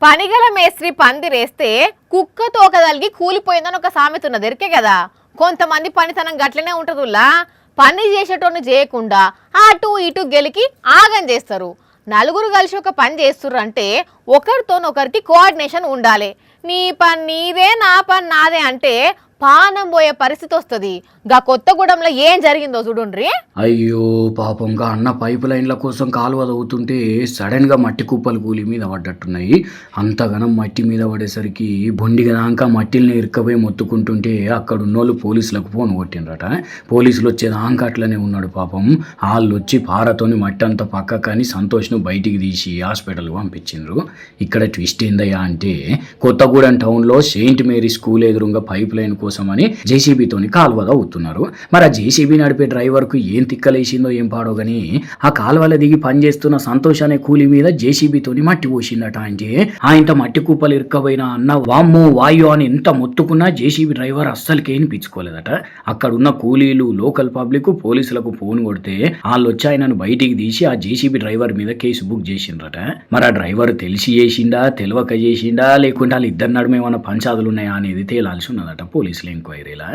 పనిగల మేస్త్రి పందిరేస్తే కుక్క తోకదలిగి కూలిపోయిందని ఒక సామెత ఉన్నది ఎరికే కదా. కొంతమంది పనితనం గట్లనే ఉంటదుల్లా. పని చేసేటోని చేయకుండా అటు ఇటు గెలికి ఆగం చేస్తారు. నలుగురు కలిసి ఒక పని చేస్తుర్రు అంటే ఒకరితోనొకరికి కోఆర్డినేషన్ ఉండాలి. నీ పని నీదే నా పని నాదే అంటే పానం పోయే పరిస్థితి వస్తుంది. గా కొత్తగూడెంలో ఏం జరిగిందో చూడుండ్రి. అయ్యో పాపం గా అన్న పైప్ లైన్ల కోసం కాలువ తవ్వుతుంటే సడన్ గా మట్టి కుప్పలు కూలి మీద పడ్డట్టున్నాయి. అంతగానం మట్టి మీద పడేసరికి బొండిగా దాకా మట్టిల్ని ఇరుకపోయి మొత్తుకుంటుంటే అక్కడ ఉన్నోళ్ళు పోలీసులకు ఫోన్ కొట్టిండ్రట. పోలీసులు వచ్చే దాకా అట్లనే ఉన్నాడు పాపం. వాళ్ళు వచ్చి పారతోని మట్టి అంతా పక్క కానీ సంతోష్ను బయటికి తీసి హాస్పిటల్కి పంపించిండ్రు. ఇక్కడ ట్విస్ట్ ఏందయ్యా అంటే కొత్తగూడెం టౌన్లో సెయింట్ మేరీ స్కూల్ ఎదురుగా పైప్ లైన్ కోసమని జేసీబీతోని కాలువ తవ్వుతున్నారు. మరి ఆ జేసీబీ నడిపే డ్రైవర్కు ఏం తిక్కలేసిందో ఏం పాడో గానీ ఆ కాలువల దిగి పనిచేస్తున్న సంతోష్ అనే కూలి మీద జేసీబీతోని మట్టి పోసిందట. అంటే ఆయన మట్టి కుప్పలు ఇరుక్కబోయిన అన్న వామ్మో వాయు అని ఎంత మొత్తుకున్నా జేసీబీ డ్రైవర్ అస్సలకి వినిపించుకోలేదట. అక్కడున్న కూలీలు లోకల్ పబ్లిక్ పోలీసులకు ఫోన్ కొడితే వాళ్ళు వచ్చి ఆయనను బయటికి తీసి ఆ జేసీబీ డ్రైవర్ మీద కేసు బుక్ చేసిండ్రట. మరి ఆ డ్రైవర్ తెలిసి చేసిండా తెలియక చేసిండా లేకుంటే వాళ్ళు ఇద్దరు నడుమేమన్నా పంచాదులు ఉన్నాయా అనేది తేలాల్సి ఉన్నదట పోలీసుల ఎంక్వైరీలా.